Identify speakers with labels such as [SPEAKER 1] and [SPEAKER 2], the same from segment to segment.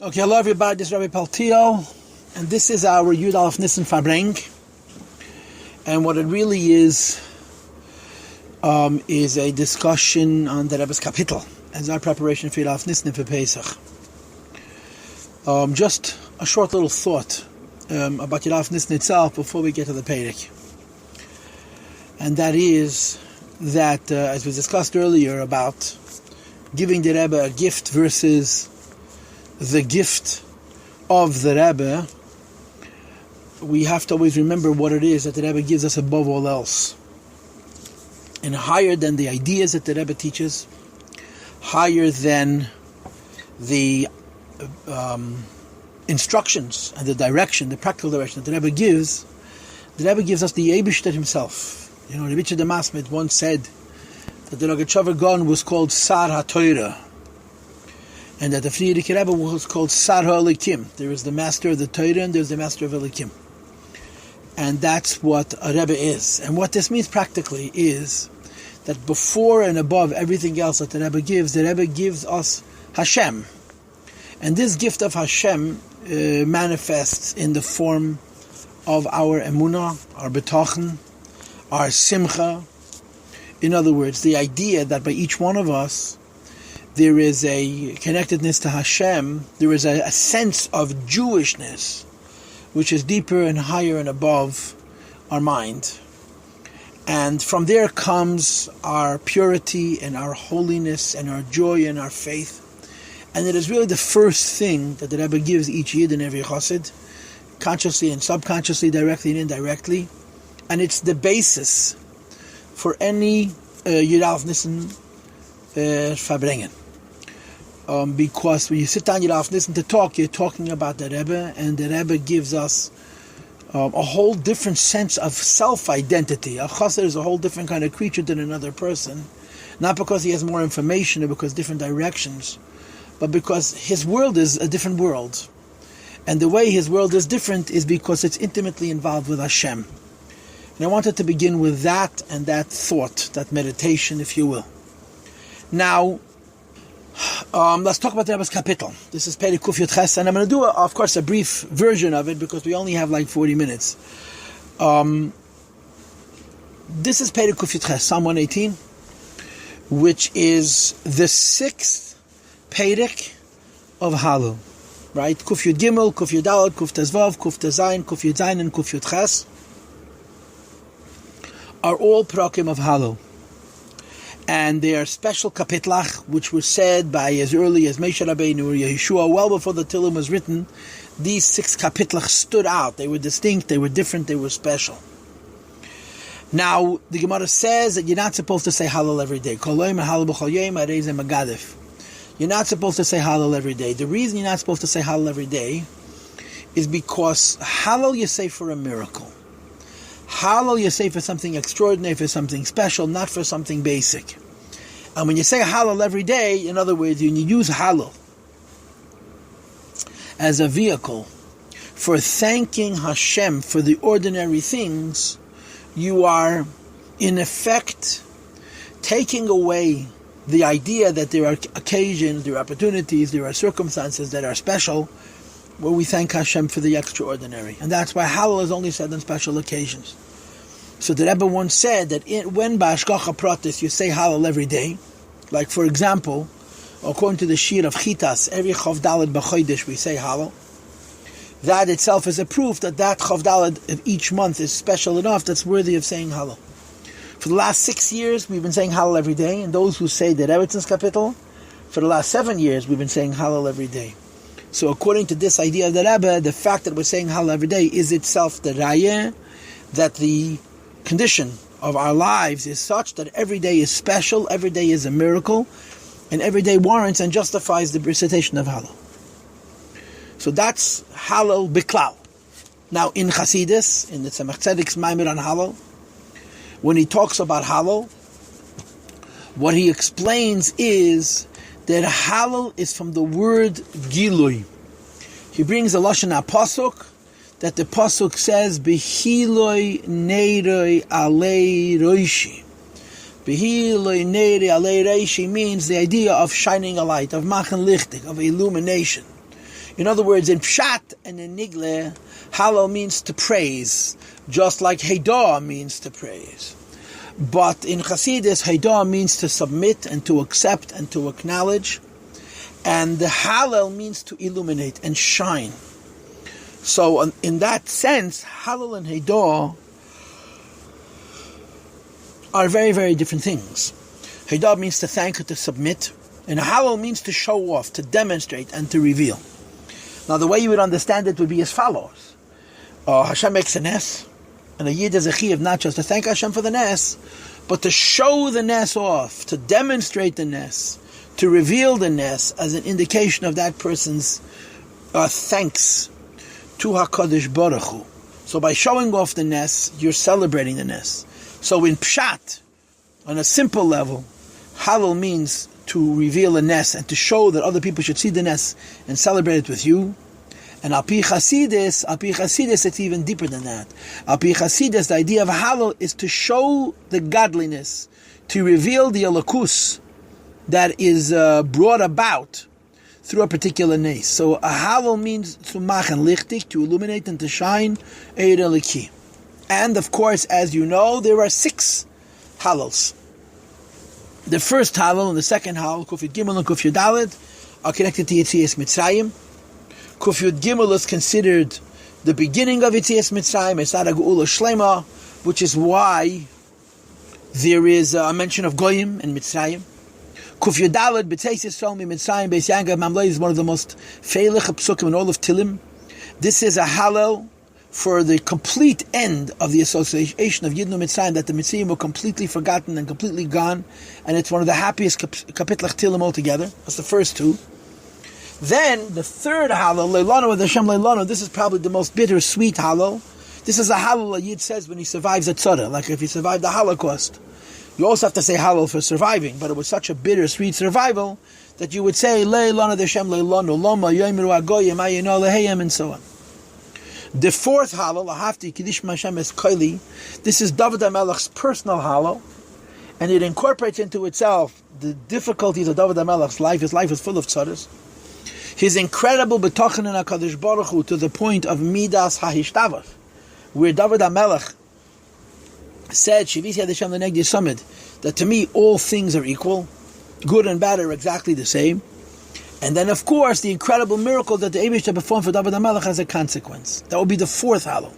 [SPEAKER 1] Okay, hello everybody, this is Rabbi Paltio, and this is our 11th of Nissan Farbrangen. And what it really is a discussion on the Rebbe's Kapitel, as our preparation for 11th of Nissan for Pesach. Just a short little thought about 11th of Nissan itself before we get to the Perek. And that is that, as we discussed earlier, about giving the Rebbe a gift versus the gift of the Rebbe, we have to always remember what it is that the Rebbe gives us above all else. And higher than the ideas that the Rebbe teaches, higher than the instructions and the direction, the practical direction that the Rebbe gives us the Eibishter himself. You know, Rebbe the Masmid once said that the Rogatchover Gon was called Sar HaTorah, and that the Frierdiker Rebbe was called Sar HaElikim. There is the master of the Torah and there is the master of Elikim. And that's what a Rebbe is. And what this means practically is that before and above everything else that the Rebbe gives us Hashem. And this gift of Hashem manifests in the form of our emunah, our betochen, our simcha. In other words, the idea that by each one of us there is a connectedness to Hashem, there is a sense of Jewishness, which is deeper and higher and above our mind. And from there comes our purity and our holiness and our joy and our faith. And it is really the first thing that the Rebbe gives each Yid and every Chassid, consciously and subconsciously, directly and indirectly. And it's the basis for any Yirav Nissen Farbrangen. Because when you sit down, you have to listen to talk, you're talking about the Rebbe, and the Rebbe gives us a whole different sense of self-identity. A chassid is a whole different kind of creature than another person, not because he has more information or because different directions, but because his world is a different world. And the way his world is different is because it's intimately involved with Hashem. And I wanted to begin with that and that thought, that meditation, if you will. Now, let's talk about the Rebbe's Kapitel. This is Perek Kuf Yud Ches, and I'm going to do, of course, a brief version of it because we only have like 40 minutes. This is Perek Kuf Yud Ches, Psalm 118, which is the 6th Perek of Hallel. Right? Kuf Yud Gimel, Kuf Yud Daled, Kuf Tezvav, Kuf Tezayin, Kuf Yud Zayin, and Kuf Yud Ches are all Prakim of Hallel. And they are special kapitlach, which were said by as early as Moshe Rabbeinu or Yeshua, well before the Tehillim was written. These 6 kapitlach stood out. They were distinct, they were different, they were special. Now, the Gemara says that you're not supposed to say Hallel every day. You're not supposed to say Hallel every day. The reason you're not supposed to say Hallel every day is because Hallel you say for a miracle. Hallel you say for something extraordinary, for something special, not for something basic. And when you say Hallel every day, in other words, when you use Hallel as a vehicle for thanking Hashem for the ordinary things, you are, in effect, taking away the idea that there are occasions, there are opportunities, there are circumstances that are special, where we thank Hashem for the extraordinary. And that's why Hallel is only said on special occasions. So the Rebbe once said that when Ba'ashgacha Pratis you say Hallel every day, like for example, according to the Shir of Chitas, every Chav Daled B'chodesh we say Hallel, that itself is a proof that Chav Daled of each month is special enough that's worthy of saying Hallel. For the last 6 years we've been saying Hallel every day, and those who say the Rebbe's Kapitel, for the last 7 years we've been saying Hallel every day. So according to this idea of the Rebbe, the fact that we're saying Hallel every day is itself the raya that the condition of our lives is such that every day is special, every day is a miracle, and every day warrants and justifies the recitation of Hallel. So that's Hallel Biklal. Now in Chasidus, in the Tzemach Tzedek's Maimer on Hallel, when he talks about Hallel, what he explains is that Hallel is from the word Gilui. He brings a Lashon HaPasuk, that the Pasuk says, Behiloi neiroi alei roishi. Behiloi neiroi alei roishi means the idea of shining a light, of machen lichtig, of illumination. In other words, in Pshat and in Nigle, Hallel means to praise, just like Heidah means to praise. But in Chassidus, Heidah means to submit and to accept and to acknowledge. And the Hallel means to illuminate and shine. So in that sense, Hallel and Heidah are very, very different things. Heidah means to thank and to submit. And Hallel means to show off, to demonstrate and to reveal. Now the way you would understand it would be as follows. Hashem makes a nes, and a Yid is a chiyuv not just to thank Hashem for the nes, but to show the nes off, to demonstrate the nes, to reveal the nes as an indication of that person's thanks to HaKadosh Baruch Hu. So by showing off the nes, you're celebrating the nes. So in Pshat, on a simple level, Hallel means to reveal a nes and to show that other people should see the nes and celebrate it with you. And Al Pi Chasidus, it's even deeper than that. Al Pi Chasidus, the idea of Hallel is to show the godliness, to reveal the Elokus that is brought about through a particular nes. So a Hallel means to machen lichtig, to illuminate and to shine, Eir Eliki. And of course, as you know, there are 6 Hallels. The first Hallel and the second Hallel, Kuf Yud Gimel and Kuf Yud Daled, are connected to Yetzias Mitzrayim. Kuf Yud Gimel is considered the beginning of Yetzias Mitzrayim. It's not a Geula Shlema, which is why there is a mention of Goyim and Mitzrayim. Kuf Yud Daled, B'tzeis Yisrael mi Mitzrayim, Beis Yangav Mamlei, is one of the most feilich psukim in all of Tillim. This is a Hallel for the complete end of the association of Yidnu Mitzrayim, that the Mitzrayim were completely forgotten and completely gone, and it's one of the happiest kapitlach Tillim altogether. That's the first 2. Then the third Hallel, Leilanu with Hashem Leilanu, this is probably the most bittersweet Hallel. This is a Hallel a Yid says when he survives a tzara, like if he survived the Holocaust. You also have to say Hallel for surviving, but it was such a bittersweet survival that you would say Leilanu with Hashem Leilanu, Loma Yomiru Agoyim Ayino Leheyim, and so on. The fourth Hallel, Ahavti Kiddush Hashem Es Koili, this is David HaMelech's personal Hallel, and it incorporates into itself the difficulties of David HaMelech's life. His life is full of tzaras. His incredible betochen in HaKadosh Baruch Hu to the point of Midas HaHishtavach, where David HaMelech said, Shivisi Yad Hashem L'negdi Summit, that to me all things are equal, good and bad are exactly the same. And then, of course, the incredible miracle that the Eibishter performed for David HaMelech has a consequence. That will be the fourth Hallel.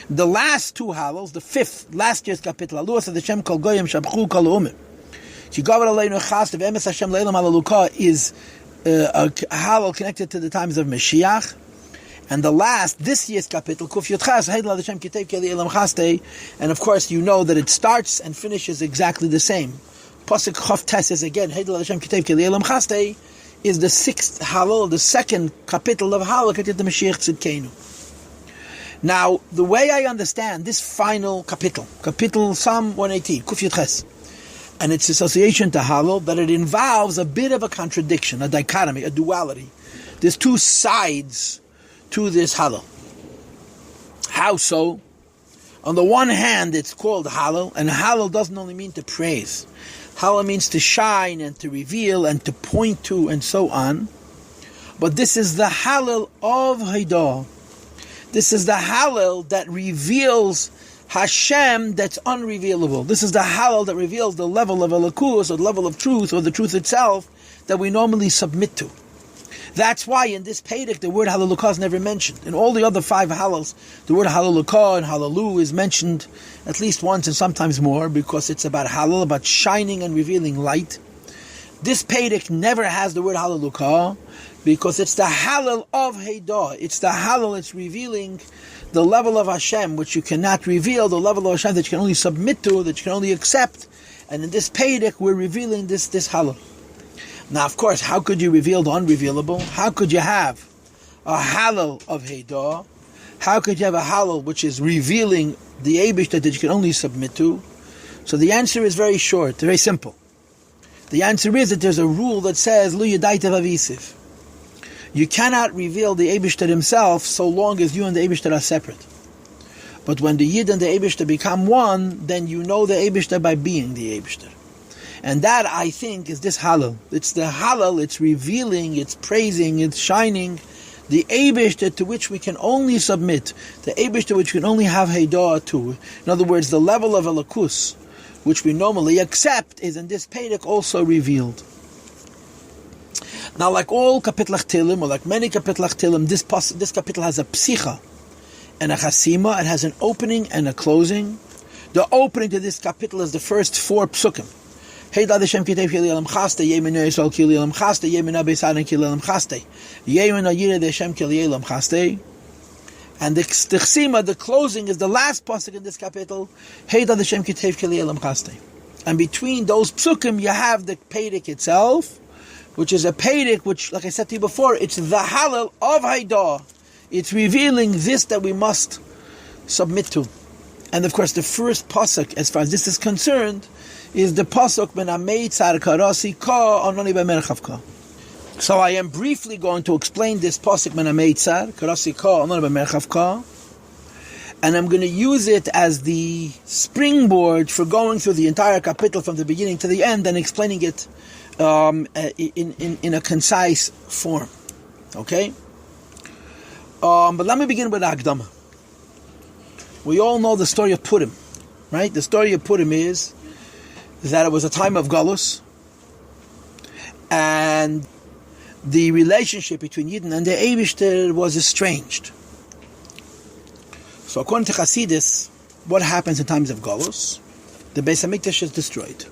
[SPEAKER 1] The last 2 Hallels, the fifth, last year's kapitel, Aluas of the Shem Kol Goyim Shabchu Kol Umim, Shigavar Aleinu Chas of Emes Hashem Leilam Halaluka, is a Hallel connected to the times of Mashiach. And the last, this year's kapitel, Kuf Yud Chas, Heidel Hashem Kitei Keli Elam Chaste, and of course you know that it starts and finishes exactly the same. Pasuk Chof Tes is again, Heidel Hashem Kitei Keli Elam Chaste, is the 6th Hallel, the second kapitel of Hallel, connected to Mashiach Tzidkeinu. Now, the way I understand this final kapitel Psalm 118, Kuf Yud Ches, and its association to Hallel, that it involves a bit of a contradiction, a dichotomy, a duality. There's 2 sides to this Hallel. How so? On the one hand, it's called Hallel, and Hallel doesn't only mean to praise. Hallel means to shine and to reveal and to point to and so on. But this is the Hallel of Heidah. This is the Hallel that reveals Hashem that's unrevealable. This is the Hallel that reveals the level of Elokus, or the level of truth, or the truth itself, that we normally submit to. That's why in this Pedic the word Hallelujah is never mentioned. In all the other 5 Hallels, the word Hallelujah and Hallelu is mentioned at least once and sometimes more, because it's about Hallel, about shining and revealing light. This Pedic never has the word Hallelujah, because it's the Hallel of Heidah. It's the Hallel, it's revealing the level of Hashem which you cannot reveal, the level of Hashem that you can only submit to, that you can only accept. And in this Pedic we're revealing this Hallel. Now, of course, how could you reveal the unrevealable? How could you have a Hallel of Heidah? How could you have a Hallel which is revealing the Eibishter that you can only submit to? So the answer is very short, very simple. The answer is that there's a rule that says, Lu Yadaita Vavisiv. You cannot reveal the Eibishter himself so long as you and the Eibishter are separate. But when the Yid and the Eibishter become one, then you know the Eibishter by being the Eibishter. And that, I think, is this Hallel. It's the Hallel, it's revealing, it's praising, it's shining, the Eibishter to which we can only submit, the Eibishter to which we can only have Heidah to. In other words, the level of Elokus, which we normally accept, is in this Perek also revealed. Now, like all Kapitlach Tehillim, or like many Kapitlach Tehillim, this Kapitel has a Psicha and a Chasima. It has an opening and a closing. The opening to this Kapitel is the first 4 Psukim. Heidad Hashem Kitev Kili Elam Chaste, Yemen Yisrael Kili Elam Chaste, Yemen Abesadan Kili Elam Chaste, Yemen Ayire Hashem Kili Elam Chaste. And the Chsima, the closing, is the last pasuk in this Kapitel. Heidad Hashem Kitev Kili Elam Chaste. And between those Psukim, you have the Perek itself, which is a Perek, which, like I said to you before, it's the Hallel of Haidah. It's revealing this that we must submit to. And of course, the first pasuk, as far as this is concerned, is the pasuk Ben Amei Tzar Karasi Ka Anoni B'Merchav Ka. So I am briefly going to explain this pasuk Ben Amei Tzar Karasi Ka Anoni B'Merchav Ka, and I'm going to use it as the springboard for going through the entire kapitel from the beginning to the end and explaining it in a concise form. Okay? But let me begin with Akdama. We all know the story of Purim, right? The story of Purim is that it was a time of Galus, and the relationship between Yidden and the Eibishter was estranged. So according to Chassidus, what happens in times of Galus? The Beis HaMikdash is destroyed.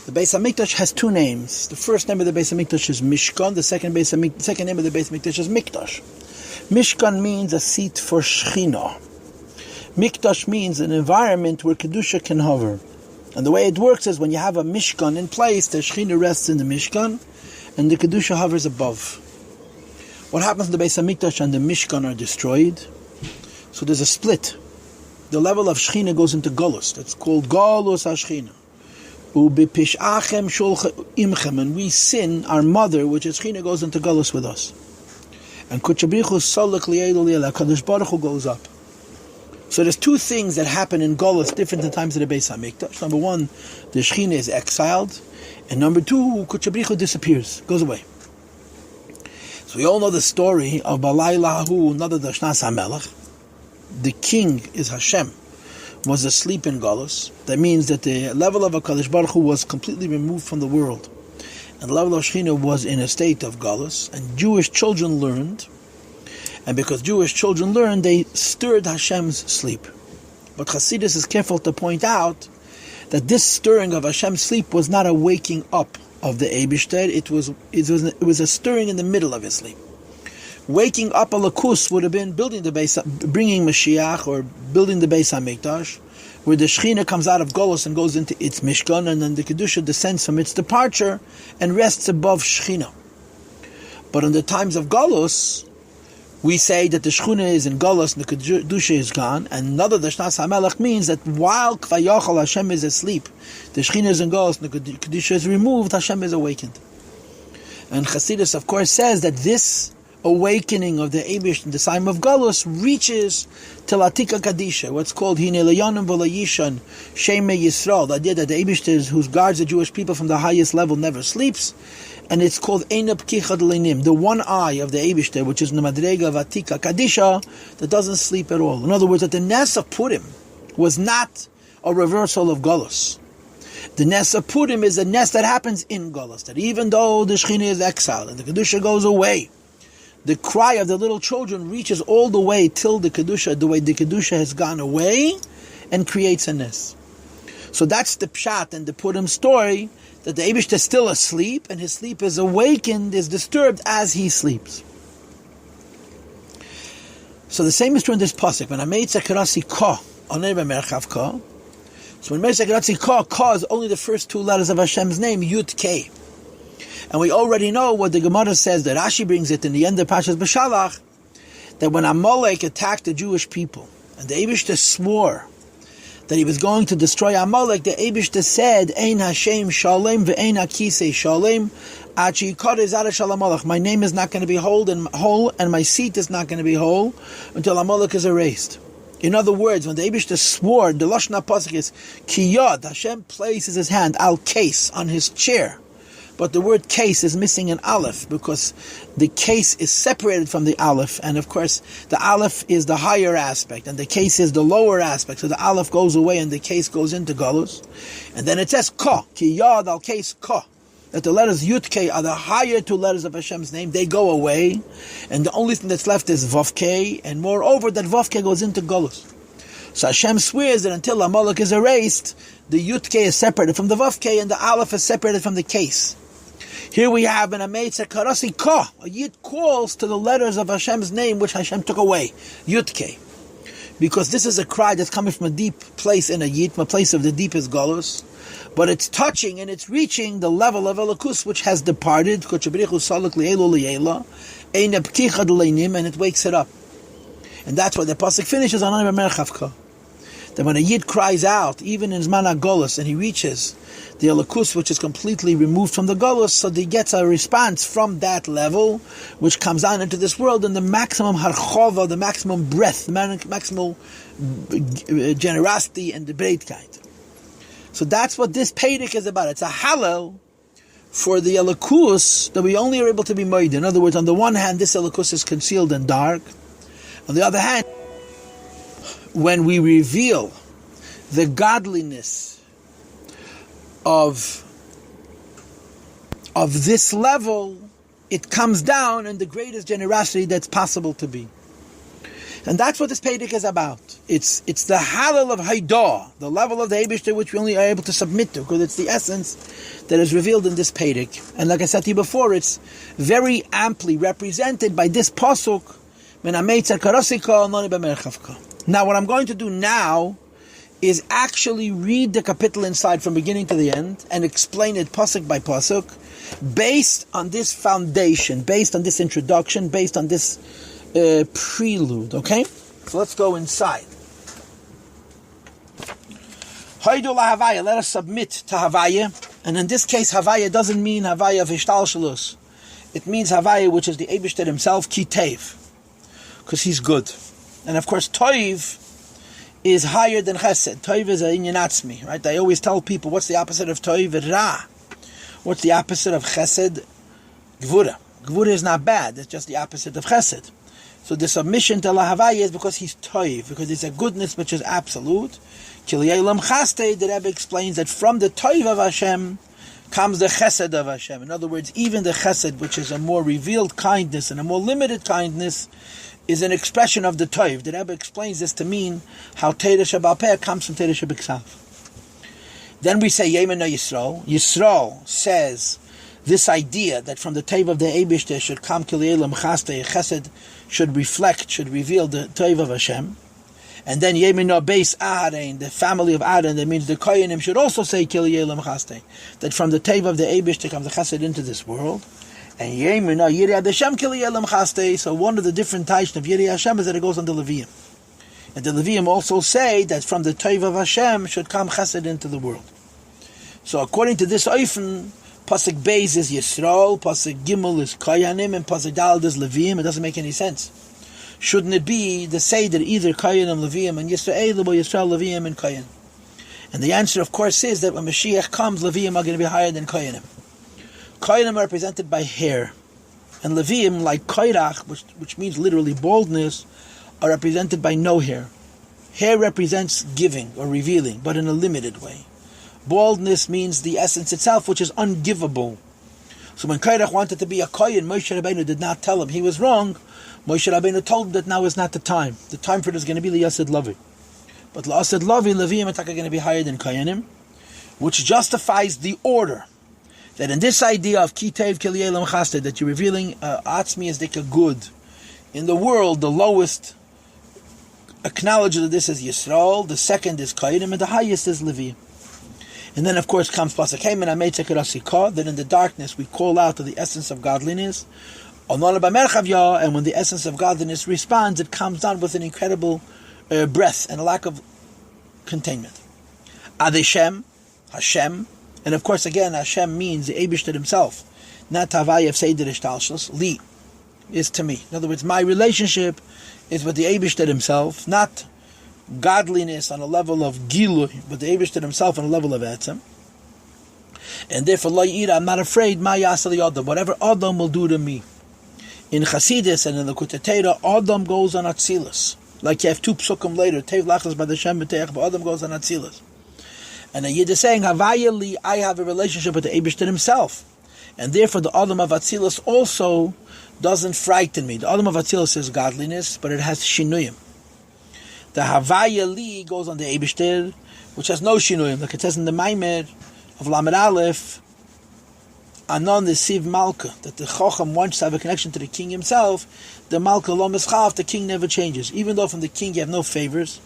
[SPEAKER 1] The Beis HaMikdash has 2 names. The first name of the Beis HaMikdash is Mishkan. The second name of the Beis HaMikdash is Mikdash. Mishkan means a seat for Shechina. Mikdash means an environment where Kedusha can hover. And the way it works is when you have a Mishkan in place, the Shechina rests in the Mishkan, and the Kedusha hovers above. What happens when the Beis HaMikdash and the Mishkan are destroyed? So there's a split. The level of Shechina goes into Golus. That's called Golus HaShechina. Ubipishachem shulcha imchem, and we sin, our mother, which is Shechina, goes into Golus with us. And Kuchabrichu Salak Li'elu Li'ela, Kadosh Baruch Hu goes up. So there's 2 things that happen in Golus, different than times of the Beis HaMikdash. Number 1, the Shechina is exiled, and number 2, Kuchabrichu disappears, goes away. So we all know the story of Balai Lahu Nada Dashnas HaMelech. The king is Hashem, was asleep in Galus. That means that the level of HaKadosh Baruch Hu was completely removed from the world. And the level of Shechina was in a state of Galus. And Jewish children learned. And because Jewish children learned, they stirred Hashem's sleep. But Chassidus is careful to point out that this stirring of Hashem's sleep was not a waking up of the Eibishter. It was a stirring in the middle of his sleep. Waking up a lakus would have been bringing Mashiach, or building the Beis HaMikdash, where the Shechina comes out of Golus and goes into its Mishkan, and then the Kedusha descends from its departure and rests above Shechina. But in the times of Golus, we say that the Shechina is in Golus and the Kedusha is gone, and another Dashnas HaMelech means that while Kvayachal Hashem is asleep, the Shechina is in Golus and the Kedusha is removed, Hashem is awakened. And Chassidus, of course, says that this awakening of the Eibush in the time of Galus reaches till Atika Kadisha, what's called Hine Leyonim V'Layishan Shemei Yisrael, the idea that the Eibush, who guards the Jewish people from the highest level, never sleeps, and it's called Einab Kichad Leinim, the one eye of the Eibush, which is the Madrega of Atika Kadisha, that doesn't sleep at all. In other words, that the Nes of Purim was not a reversal of Galus. The Nes of Purim is a Nes that happens in Galus, that even though the Shechina is exiled and the Kedusha goes away, the cry of the little children reaches all the way till the Kedusha, the way the Kedusha has gone away, and creates a Nes. So that's the Pshat and the Purim story, that the Eibush is still asleep, and his sleep is awakened, is disturbed as he sleeps. So the same is true in this pasuk. When I made Sakarasi Ka, Onei B'Merchav Ka. So when I made Sakarasi Ka, Ka is only the first 2 letters of Hashem's name, Yud Kei. And we already know what the Gemara says, that Rashi brings it in the end of Parshas B'Shalach, that when Amalek attacked the Jewish people, and the Eibishter swore that he was going to destroy Amalek, the Eibishter said, Ein Hashem Shalem ve'ein Hakisei Shalem, Achi Yikar Zara Shal Amalek. My name is not going to be whole, and my seat is not going to be whole until Amalek is erased. In other words, when the Eibishter swore, the Lashon HaPasuk is, Ki Yod, Hashem places his hand, al case, on his chair. But the word case is missing an aleph, because the case is separated from the aleph, and of course, the aleph is the higher aspect, and the case is the lower aspect, so the aleph goes away and the case goes into Galus. And then it says, Ka, Ki Yod, al case, Ka. That the letters Yud K are the higher two letters of Hashem's name, they go away, and the only thing that's left is Vav K, and moreover, that Vav K goes into Golus. So Hashem swears that until Amalek is erased, the Yud K is separated from the Vav K, and the Aleph is separated from the case. Here we have an Ameitzer Karasi Ka, a Yid calls to the letters of Hashem's name, which Hashem took away, Yud K. Because this is a cry that's coming from a deep place in a Yid, a place of the deepest Golus. But it's touching and it's reaching the level of Elokus which has departed, and it wakes it up. And that's why the pasuk finishes on that when a Yid cries out, even in Zman HaGolus, and he reaches the Elokus which is completely removed from the Golus, so he gets a response from that level, which comes down into this world in the maximum harchova, the maximum breadth, the maximum generosity and the breitkeit. So that's what this Pedic is about. It's a hallel for the Elokus that we only are able to be made. In other words, on the one hand, this Elokus is concealed and dark. On the other hand, when we reveal the godliness of this level, it comes down in the greatest generosity that's possible to be. And that's what this Pedic is about. It's the halal of Haidah, the level of the Eibishter which we only are able to submit to, because it's the essence that is revealed in this Pedic. And like I said to you before, it's very amply represented by this pasuk. Now what I'm going to do now is actually read the kapitel inside from beginning to the end and explain it pasuk by pasuk, based on this foundation, based on this introduction, based on this prelude, okay? So let's go inside. Haidu la Havaya, let us submit to Havaya. And in this case, Havaya doesn't mean Havaya of Ishtalshalus. It means Havaya, which is the Eibishter himself, Ki Tev, because he's good. And of course, Toiv is higher than Chesed. Toiv is a inyan atzmi, right? I always tell people, what's the opposite of Toiv? Ra. What's the opposite of Chesed? Gvura. Gvura is not bad, it's just the opposite of Chesed. So the submission to Lahavaya is because he's toiv, because it's a goodness which is absolute. Kiliyaylam Chaste, the Rebbe explains that from the toiv of Hashem comes the chesed of Hashem. In other words, even the chesed, which is a more revealed kindness and a more limited kindness, is an expression of the toiv. The Rebbe explains this to mean how Teirah Sheba'al Peh comes from Teirah Shebiksav. Then we say Yemena Yisrael. Yisrael says this idea that from the Teiv of the Eibishter should come Kiliyaylam Chaste, chesed should reflect, should reveal the Teiv of Hashem. And then Yemina Beis Aharon, the family of Aaron, that means the Koyanim should also say Kiliyaylam Chaste, that from the Teiv of the Eibishter comes the chesed into this world. And Yemina Yirei Hashem Kiliyaylam Chaste, so one of the different types of Yirei Hashem is that it goes on the Levium. And the Levium also say that from the Teiv of Hashem should come chesed into the world. So according to this Eifen, Pasuk Beis is Yisrael, Pasuk Gimel is Koyanim, and Pasuk Daled is Levium. It doesn't make any sense. Shouldn't it be the Seder either Koyanim, Levium, and Yisrael, or Yisrael, Levium, and Koyan? And the answer, of course, is that when Mashiach comes, Levium are going to be higher than Koyanim. Koyanim are represented by hair, and Levium, like Koirach, which means literally baldness, are represented by no hair. Hair represents giving or revealing, but in a limited way. Baldness means the essence itself, which is ungivable. So when Kairach wanted to be a Kohen, Moshe Rabbeinu did not tell him he was wrong. Moshe Rabbeinu told him that now is not the time. The time for it is going to be L'Yased Lavi. But L'Yased Lavi, Leviim are going to be higher than Kohenim, which justifies the order. That in this idea of Ki Tev Kiliyaylam Chaste, that you're revealing Atzmi as like a good. In the world, the lowest acknowledgement of this is Yisrael, the second is Kohenim, and the highest is Leviim. And then, of course, comes Pasuk Heimen Ameitzer Karasi, that in the darkness we call out to the essence of godliness. And when the essence of godliness responds, it comes down with an incredible breath and a lack of containment. Adeshem, Hashem, and of course, again, Hashem means the Eibishter himself. Not Tavayev Seider Ishtalshus, Li is to me. In other words, my relationship is with the Eibishter himself, not godliness on a level of Gilui, but the Eibishter himself on a level of Etzem. And therefore, Lo Yira, I'm not afraid, Ma Yasali Adam, whatever Adam will do to me. In Chasidus and in the Kutatera, Adam goes on Atzilus. Like you have two psukim later, Tev Lachas by the Shem B'teach, but Adam goes on Atzilus. And the Yid is saying, Havaya li, I have a relationship with the Eibishter himself. And therefore the Adam of Atzilus also doesn't frighten me. The Adam of Atzilus is godliness, but it has Shinuyim. The Havaya li goes on the Eibishter, which has no Shinuyim. Like it says in the Maimer of Lamed Aleph, Anon the Siv Malka, that the Chacham wants to have a connection to the king himself. The Malka lo mischaf, the king never changes. Even though from the king you have no favors,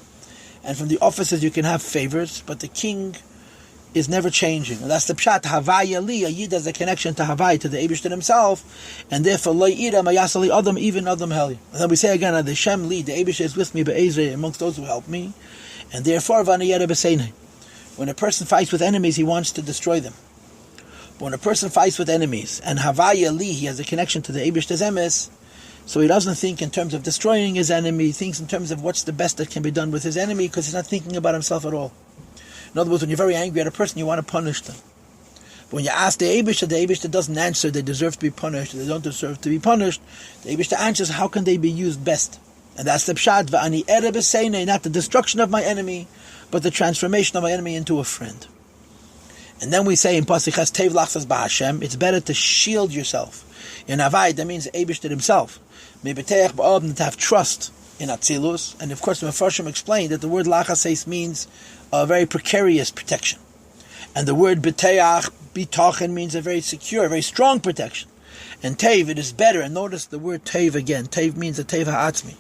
[SPEAKER 1] and from the officers you can have favors, but the king is never changing. And that's the pshat, Havaya li, a Yid has a connection to Havaya, to the Eibishter himself, and therefore lo yira mayasali Adam, even Adam heli. And then we say again, the Shem li, the Eibishter is with me, be'ezrei, amongst those who help me, and therefore v'aniyere b'seinei. When a person fights with enemies, he wants to destroy them. But when a person fights with enemies, and Havaya li, he has a connection to the Eibishter's emes, so he doesn't think in terms of destroying his enemy, he thinks in terms of what's the best that can be done with his enemy, because he's not thinking about himself at all. In other words, when you're very angry at a person, you want to punish them. But when you ask the Eibishter doesn't answer, they deserve to be punished, they don't deserve to be punished. The Eibishter answers, how can they be used best? And that's the pshat, v'ani ere b'seinei, not the destruction of my enemy, but the transformation of my enemy into a friend. And then we say in Pasuk Ches, Tev Lachsas B'Hashem, it's better to shield yourself. In Havai, that means Eibishter himself. Me'beteach ba'odin, to have trust in Atzilus. And of course, the Mefarshim explained that the word Lachases means a very precarious protection. And the word Beteach, Bitachen, means a very secure, very strong protection. And Tev, it is better. And notice the word Tev again. Tev means a Tev Ha'atzmi.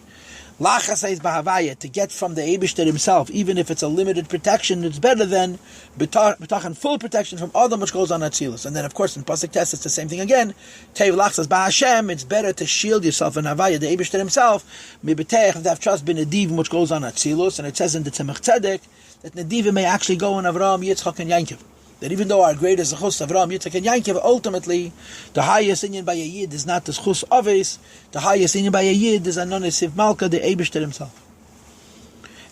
[SPEAKER 1] Lachases B'Havaya, to get from the Eibishter himself, even if it's a limited protection, it's better than B'tachan, full protection from Adam, which goes on Atzilus. And then, of course, in Pasuk Tes, it's the same thing again. Tev Lachsas B'Hashem, it's better to shield yourself in Havaya, the Eibishter himself, Mibetech, to have trust in Nedivim, which goes on Atzilus. And it says in the Tzemach Tzedek that Nedivim may actually go on Avraham, Yitzchak, and Yankov. That even though our greatest zechus Avraham, Yitzchak, and Yankov, ultimately, the highest inyan by a Yid is not the zechus Aves, the highest inyan by a Yid is Anon Siv Malka, the Eibishter himself.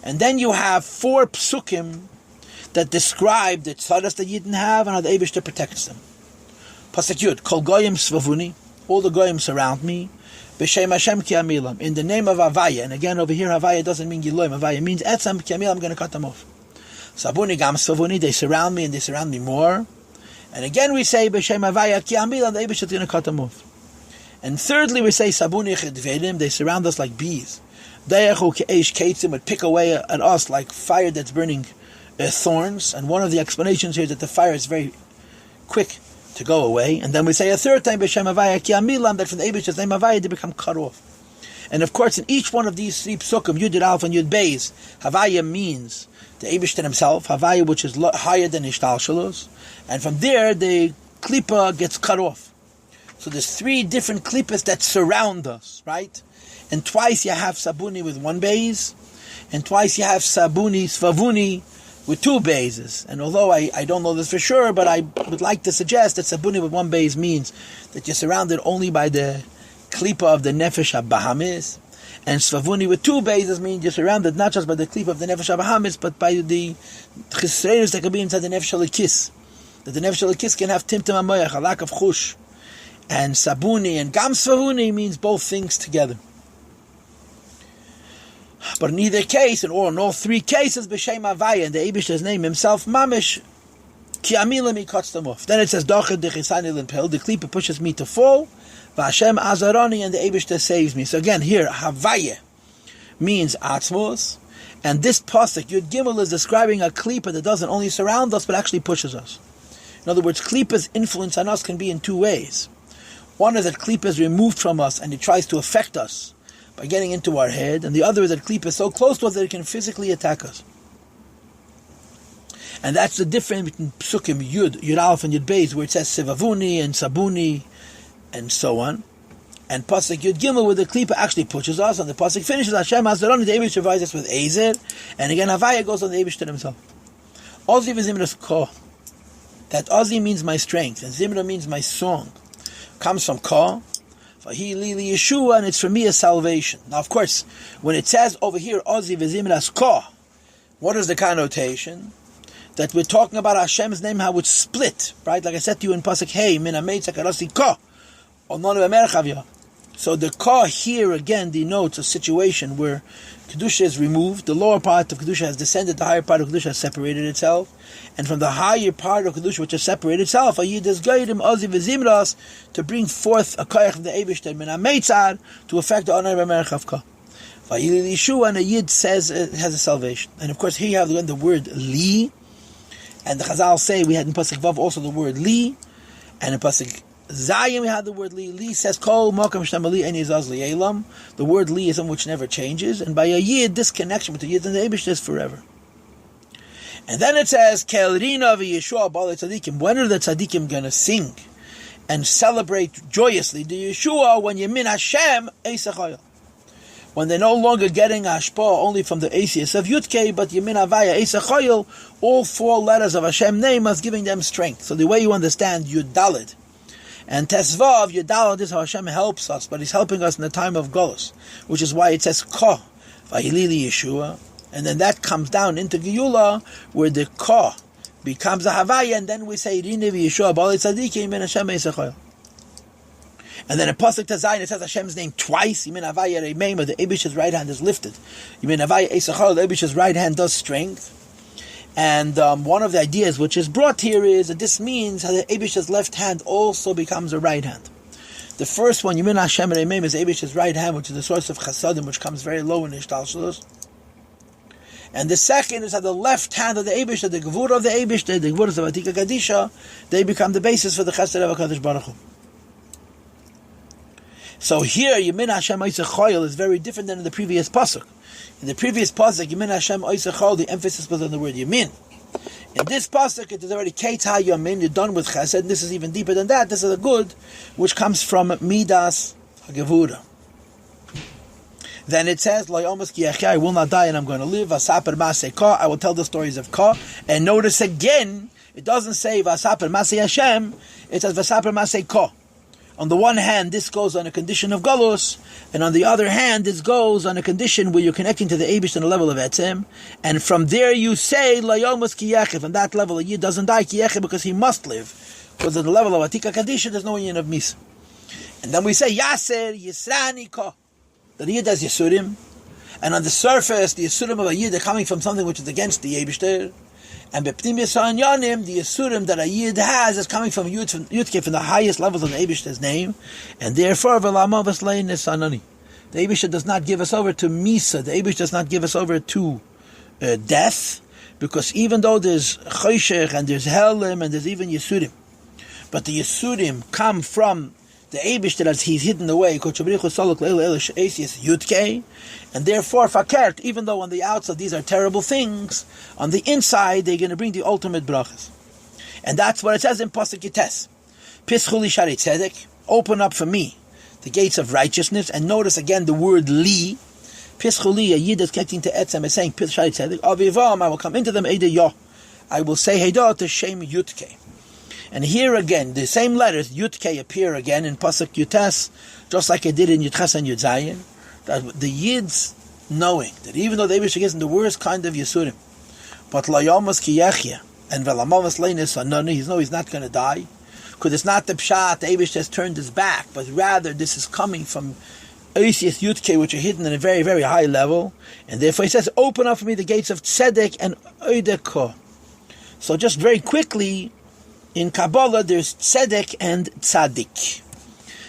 [SPEAKER 1] And then you have 4 psukim that describe the tzaras that Yidden have and how the Eibishter protects them. Pasuk Yud, Kol Goyim Svavuni, all the Goyim surround me, B'Shem Hashem Ki Amilam, in the name of Havaya. And again, over here, Havaya doesn't mean Giloim, Havaya means Etzem Ki Amilam, I'm going to cut them off. Sabuni Gam Svavuni, they surround me and they surround me more. And again we say B'Shem Havaya Ki Amilam, the Eibishter is going to cut them off. And thirdly we say Sabuni Chedvedim, they surround us like bees. Dayachu Ke'esh Keitzim, would pick away at us like fire that's burning thorns. And one of the explanations here is that the fire is very quick to go away. And then we say a third time B'Shem Havaya Ki Amilam, that from the Eibishter's name Havaya they become cut off. And of course in each one of these 3 psukim, Yud Alf and Yud Beis, Havaya means the Eibishter himself, Havaya, which is higher than Ishtalshalos, and from there the klipa gets cut off. So there's 3 different klipas that surround us, right? And twice you have Sabuni with 1 beis, and twice you have Sabuni Svavuni with 2 bases. And although I don't know this for sure, but I would like to suggest that Sabuni with 1 base means that you're surrounded only by the klipa of the Nefesh HaBahamis, and Svavuni with 2 bases means you're surrounded not just by the klipa of the Nefesh HaBahamis, but by the Chisreiros that can be inside the Nefesh HaLekis. That the Nefesh HaLekis can have Timtim HaMoyach, a lack of chush. And Sabuni and Gam Svavuni means both things together. But in either case, in all 3 cases, B'Shem Havaya, and the Eibishter's name himself, Mamish, Ki Amilam, he cuts them off. Then it says, Dochad Dechisani Limpel, the klipa pushes me to fall, V'Hashem Azarani, and the Eibishter saves me. So again, here, Havaya means Atzmos, and this pasuk, Yud Gimel, is describing a klipa that doesn't only surround us, but actually pushes us. In other words, klipa's influence on us can be in 2 ways. One is that klipa is removed from us, and it tries to affect us by getting into our head, and the other is that klipa is so close to us that it can physically attack us. And that's the difference between psukim Yud Alf and Yud Beis, where it says Sivavuni and Sabuni, and so on. And pasuk Yud Gimel, where the klipa actually pushes us, and the pasuk finishes Hashem Hazarani, the Eibishter provides us with Ezer, and again Havaya goes on the Eibishter himself. Ozi v'zimras ko. That Ozi means my strength, and Zimra means my song. Comes from Ka, Vahi Yeshua, and it's for me a salvation. Now, of course, when it says over here Ozi v'zimras Ka, What is the connotation? That we're talking about Hashem's name, how it's split, right? Like I said to you in Pasuk Hey, Min Ameitz HaKarasi Ka, Ononu Emerech Avya. So the Ka here again denotes a situation where Kedusha is removed, the lower part of Kedusha has descended, the higher part of Kedusha has separated itself, and from the higher part of Kedusha which has separated itself, a Yid is Gaidim Ozi V'Zimras, to bring forth a Koyach from the Eibishter, Min Ameitzar, to affect the honor of Emerech Avka. Vayili Yeshua, and a Yid says it has a salvation. And of course here you have the word Li, and the Chazal say we had in Pasuk Vav also the word Li, and in Pasuk Zayin we had the word Li. Li says Kol Makam Shtam Li Ein Yizaz Li Elam. The word Li is something which never changes, and by a Yid this connection with the Yid and the Eibush is forever. And then it says Kel Rina v'Yeshua B'alei Tzadikim. When are the Tzadikim going to sing and celebrate joyously the Yeshua when Yemin Hashem Eisachayil? When they're no longer getting Ashpa only from the Asius of Yudke, but Yemin Havaya Eisachayil, all four letters of Hashem name is giving them strength. So the way you understand Yud Daled and Tesvav, Yud Daled is how Hashem helps us, but He's helping us in the time of Golus, which is why it says Ka, Vayilili Yeshua, and then that comes down into Geula, where the Ka becomes a Havaya, and then we say Rini v'Yeshua B'alei Tzadikim Yemin Hashem Eisachayil. And then in Pasuk Tazayin it says Hashem's name twice. Yemin Havaya Remeim, the Eibish's right hand is lifted. Yemin Havaya Eisachayil, the Eibish's right hand does strength. And one of the ideas which is brought here is that this means that the Eibish's left hand also becomes a right hand. The first one, Yemin Hashem Remeim, is Eibish's right hand, which is the source of Chasadim, which comes very low in Ishtalshalos. And the second is that the left hand of the Eibush, the Gevurah of the Eibush, the Gevurahs of Atika Kadisha, they become the basis for the Chesed of HaKadosh Baruch Hu. So here, Yemin Hashem Eisachayil is very different than in the previous pasuk. In the previous pasuk, Yemin Hashem Eisachayil, the emphasis was on the word Yemin. In this pasuk, it is already Keita Yamin, you're done with Chesed, and this is even deeper than that. This is a good, which comes from Midas HaGevurah. Then it says, I will not die and I'm going to live. Vasaper Masei Ka, I will tell the stories of Ka. And notice again, it doesn't say Vasaper Masei Hashem, it says Vasaper Masei Ka. On the one hand, this goes on a condition of Galus, and on the other hand, this goes on a condition where you're connecting to the Eibush on the level of Etzem, and from there you say, Layomas Ki Yechid. On that level, a Yid doesn't die Ki Yechid because he must live. Because at the level of Atika Kadisha, there's no union of Misa. And then we say, Yaser Yisrani Ka. The Yid has Yisurim, and on the surface, the Yisurim of a Yid are coming from something which is against the Eibush. And Beptim Yisrael Yanim, the Yisurim that a Yid has is coming from Yudke, from the highest levels of the Eibishter's name, and therefore V'lama V'slein Nisanani. The Eibishter does not give us over to Misa. The Eibishter does not give us over to death, because even though there's Choshech and there's Helim and there's even Yisurim, but the Yisurim come from the Eibishter as He's hidden away, Yudke, and therefore Fakert, even though on the outside these are terrible things, on the inside they're going to bring the ultimate brachas. And that's what it says in Pasuk Yites. Pischuli Shari Tzedek, open up for me the gates of righteousness, and notice again the word Li. Pischuli, a Yid is connecting to Etzem, is saying Pisch Shari Tzedek, Avivam, I will come into them, Eide Yah. I will say Heidah to Shem Yudke. And here again, the same letters, Yudke, appear again in Pasuk Yutes, just like it did in Yudches and Yudzayin, that the Yids knowing that even though the Eibush is in the worst kind of Yisurim, but Layamas Ki Yechia, and Velamamas Leinis Anani, he's not going to die, because it's not the Pshat, the Eibush has turned his back, but rather this is coming from Eisius Yudke, which are hidden at a very, very high level, and therefore he says, open up for me the gates of Tzedek and Oideko. So just very quickly, in Kabbalah, there's Tzedek and Tzadik.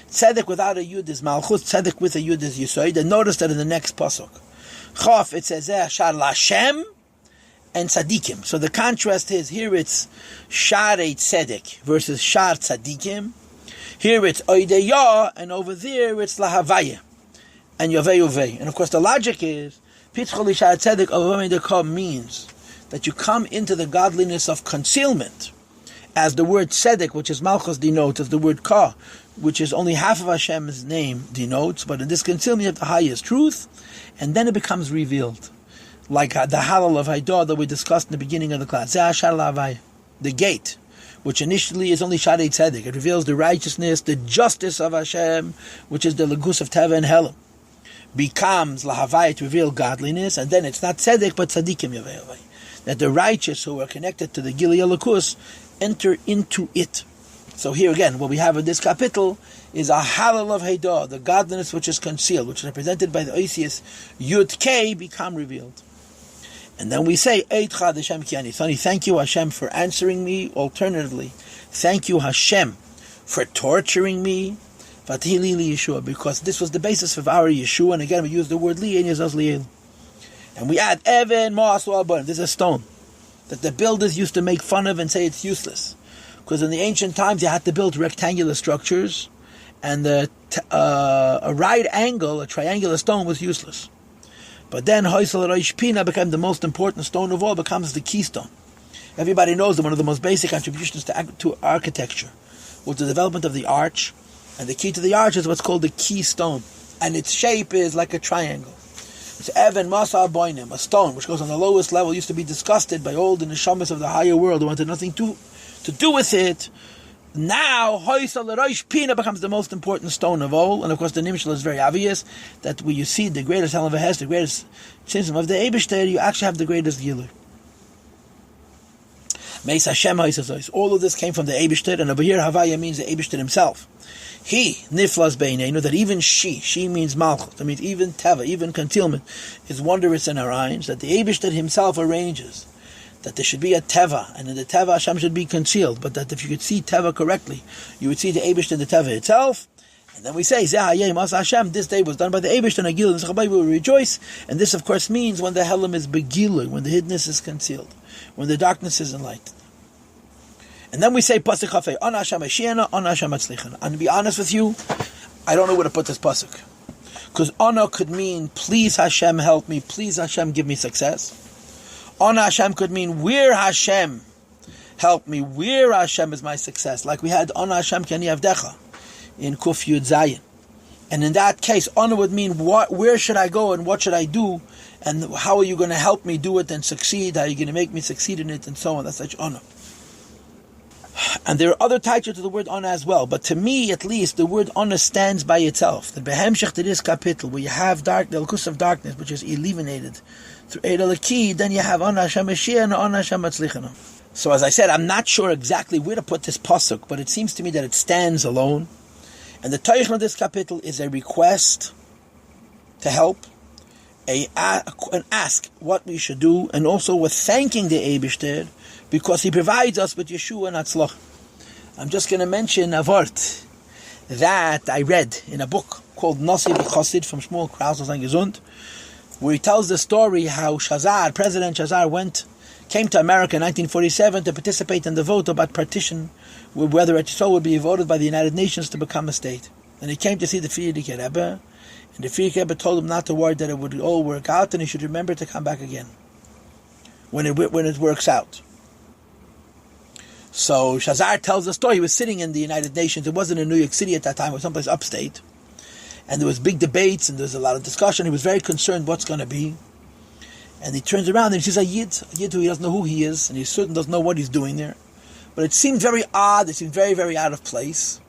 [SPEAKER 1] Tzedek without a Yud is Malchus, Tzedek with a Yud is Yisoid. And notice that in the next pasuk, Chaf, it says, Shar Lashem and Tzadikim. So the contrast is, here it's Sharei Tzedek versus Shar Tzadikim. Here it's Oideyah, and over there it's Lahavaya and Yovei Yovei. And of course the logic is, Pitzcholi Shar Tzedek Ovamedekah means that you come into the godliness of concealment, as the word Tzedek, which is Malchus, denotes, as the word Ka, which is only half of Hashem's name, denotes, but in this concealment you have the highest truth, and then it becomes revealed. Like the halal of Haidah that we discussed in the beginning of the class. The gate, which initially is only Sharei Tzedek. It reveals the righteousness, the justice of Hashem, which is the Lagus of Teva and Helam. becomes lahavaya, to reveal godliness, and then it's not tzedek but tzadikim yavayavay. That the righteous who are connected to the Gili Elokus enter into it. So here again, what we have in this capital is a halal of Heidah, the godliness which is concealed, which is represented by the Oisius Yud K, become revealed. And then we say, Eitcha Hashem ki ani tzani. Thank you Hashem for answering me. Alternatively, thank you Hashem for torturing me. Vatili li Yeshua, because this was the basis of our Yeshua. And again, we use the word li, and Yezaz li'el. And we add Even Mo'asu Abon. This is a stone that the builders used to make fun of and say it's useless. Because in the ancient times, you had to build rectangular structures, and a right angle, a triangular stone, was useless. But then Hoysel Roish Pina became the most important stone of all, becomes the keystone. Everybody knows that one of the most basic contributions to architecture was the development of the arch, and the key to the arch is what's called the keystone, and its shape is like a triangle. It's Even Masa Boinim, a stone which goes on the lowest level, used to be disgusted by all the neshamas of the higher world who wanted nothing to do with it. Now, Hoysel Roish Pina becomes the most important stone of all, and of course the Nimshal is very obvious that when you see the greatest Helen of Hes, the greatest Tzimtzum of the Eibishter, you actually have the greatest Gilui. Meis Hashem Hoysel. All of this came from the Eibishter, and over here Havaya means the Eibishter himself. He, Niflas Beinenu, that even she means Malchut, that means even Teva, even concealment, is wondrous in our eyes, that the Eibishter himself arranges that there should be a Teva, and in the Teva Hashem should be concealed, but that if you could see Teva correctly, you would see the Eibishter in the Teva itself. And then we say, Hashem, this day was done by the Eibishter, and Agil, and we will rejoice. And this of course means when the Helam is Begilu, when the hiddenness is concealed, when the darkness is enlightened. And then we say, Pasuk Chafei, On Hashem Ashiana, On Hashem Atzlichana. And to be honest with you, I don't know where to put this Pasuk. Because Ona could mean, please Hashem help me, please Hashem give me success. On Hashem could mean, where Hashem help me, where Hashem is my success. Like we had On Hashem Ki Ani Avdecha in Kuf Yud Zayin. And in that case, On would mean, where should I go and what should I do, and how are you going to help me do it and succeed, how are you going to make me succeed in it, and so on. That's such On. And there are other titles to the word Ona as well, but to me at least the word Ona stands by itself. The Behemshech to this capital, where you have the Elkus of darkness, which is eliminated through Eid Elaki, then you have Ona Hashem Mashiach and Ona Hashem Matzlichana. So as I said, I'm not sure exactly where to put this pasuk, but it seems to me that it stands alone. And the title of this capital is a request to help, an ask what we should do, and also we're thanking the Eibishter because he provides us with Yeshua and Atzlach. I'm just going to mention a word that I read in a book called Nasi B'Chosid from Shmuel Krauss Gesund, where he tells the story how President Shazar came to America in 1947 to participate in the vote about partition, whether Eretz would be voted by the United Nations to become a state. And he came to see the Frierdiker Rebbe, and the Frierdiker Rebbe told him not to worry, that it would all work out, and he should remember to come back again when it works out. So Shazar tells the story. He was sitting in the United Nations. It wasn't in New York City at that time. It was someplace upstate. And there was big debates and there was a lot of discussion. He was very concerned what's going to be. And he turns around and he sees a Yid who he doesn't know who he is, and he certainly doesn't know what he's doing there. But it seemed very odd. It seemed very, very out of place.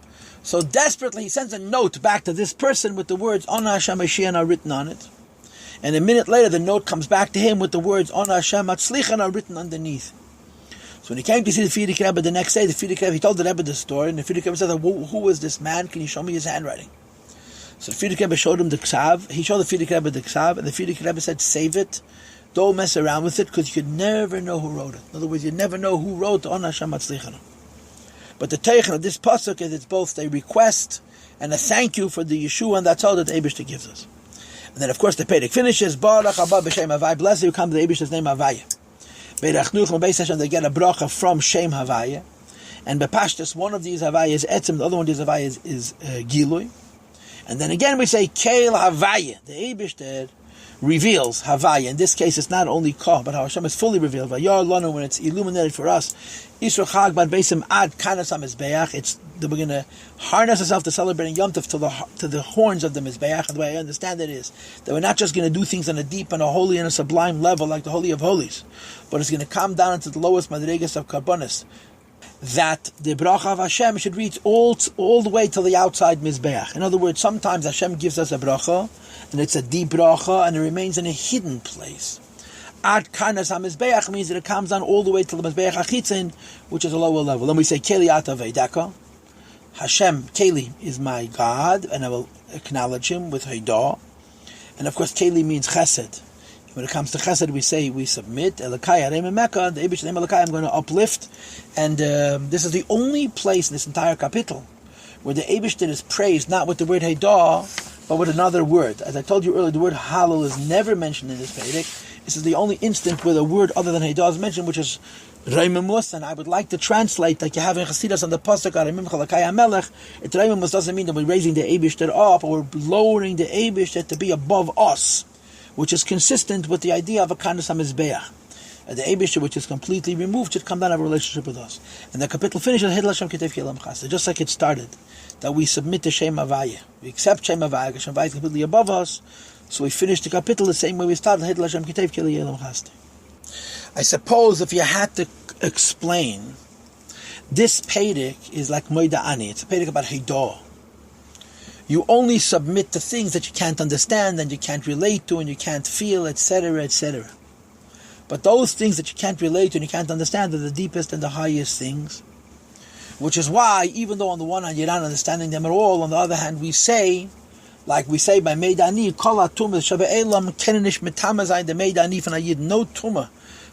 [SPEAKER 1] So desperately he sends a note back to this person with the words Ona Hashem Mashiach written on it. And a minute later the note comes back to him with the words Ona Hashem Atzlichana written underneath. So when he came to see the Frierdiker Rebbe the next day, he told the Rebbe the story, and the Frierdiker Rebbe said, who is this man? Can you show me his handwriting? So the Frierdiker Rebbe showed him the Ksav. He showed the Frierdiker Rebbe the Ksav, and the Frierdiker Rebbe said, save it. Don't mess around with it, because you could never know who wrote it. In other words, you never know who wrote On Hashem Atzlichana. But the Teichen of this pasuk is it's both a request and a thank you for the Yeshua, and that's all that the Eibishter gives us. And then of course the Perek finishes, Baruch haba b'shem Havaya, blessed who come to the Eibishter's name Havaya. They get a bracha from Shem Havaya, and Bepashtus, one of these Havaya is Etzim, the other one of these Havaya is Gilui. And then again we say Keil Havaya, the Eibishter reveals Havaya. In this case it's not only Koh, but how Hashem is fully revealed. Vayar Lanu, when it's illuminated for us, Yisro Chag Bad Beisim Ad Kanasam Mizbeach, it's we're going to harness ourselves to celebrating Yom Tov to the horns of the Mizbeach. And the way I understand it is that we're not just going to do things on a deep and a holy and a sublime level like the Holy of Holies, but it's going to come down into the lowest madrigas of Karbonis. that the bracha of Hashem should reach all the way to the outside Mizbeach. In other words, sometimes Hashem gives us a bracha, and it's a deep bracha, and it remains in a hidden place. Ad karnas ha-Mizbeach means that it comes down all the way to the Mizbeach HaChitzin, which is a lower level. Then we say, Keli ata veidaka. Hashem, Keli, is my God, and I will acknowledge Him with Haidah. And of course, Keli means Chesed. When it comes to Chesed, we say we submit. Elokai Arei Memeka, the Eibush Name Elokai, I'm going to uplift. And this is the only place in this entire kapitel where the Eibush is praised, not with the word Haidah, but with another word. As I told you earlier, the word Hallel is never mentioned in this Pedic. This is the only instant where the word other than Haidah is mentioned, which is Reimemus, and I would like to translate like you have in Chassidus on the Pasuk, Arimim Chalakai HaMelech. It Reimemus doesn't mean that we're raising the Eibush up, or we're lowering the Eibush to be above us, which is consistent with the idea of a Karnas HaMizbeach. The Eibush, which is completely removed, should come down and have a relationship with us. And the kapitel finishes, Hidl Hashem Ketef Yelam Chassid, just like it started, that we submit to Shem Havaya. We accept Shem Havaya, because Shem Havaya is completely above us, so we finish the kapitel the same way we started, Hidl Hashem Ketef Yelam Chassid. I suppose if you had to explain, this Pedic is like Moida Ani, it's a Pedic about Haidah. You only submit to things that you can't understand and you can't relate to and you can't feel, etc., etc. But those things that you can't relate to and you can't understand are the deepest and the highest things. Which is why, even though on the one hand you're not understanding them at all, on the other hand we say, like we say by Meidani, Kol HaTumah Sheba Elam Kenenish Metamazai, the Meidani from a Yid, no Tumah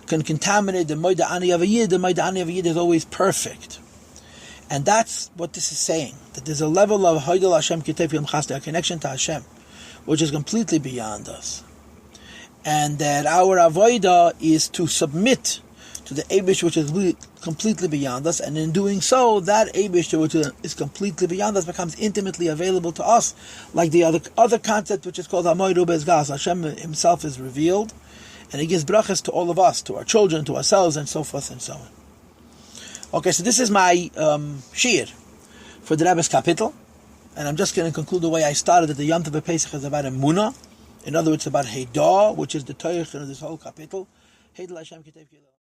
[SPEAKER 1] can contaminate the Moida Ani of a Yid. The Moida Ani of a Yid is always perfect. And that's what this is saying, that there's a level of Haidel Hashem Ketef Yom Chasdei, a connection to Hashem, which is completely beyond us. And that our avodah is to submit to the Eibush, which is completely beyond us, and in doing so, that Eibush, which is completely beyond us, becomes intimately available to us, like the other concept, which is called Hamoidu Bezgas. Hashem Himself is revealed, and He gives brachas to all of us, to our children, to ourselves, and so forth and so on. Okay, so this is my shiur for the Rebbe's kapitel, and I'm just going to conclude the way I started, that the Yom Tov Pesach is about Emunah. In other words, about Haidah, which is the Teich of this whole kapitel.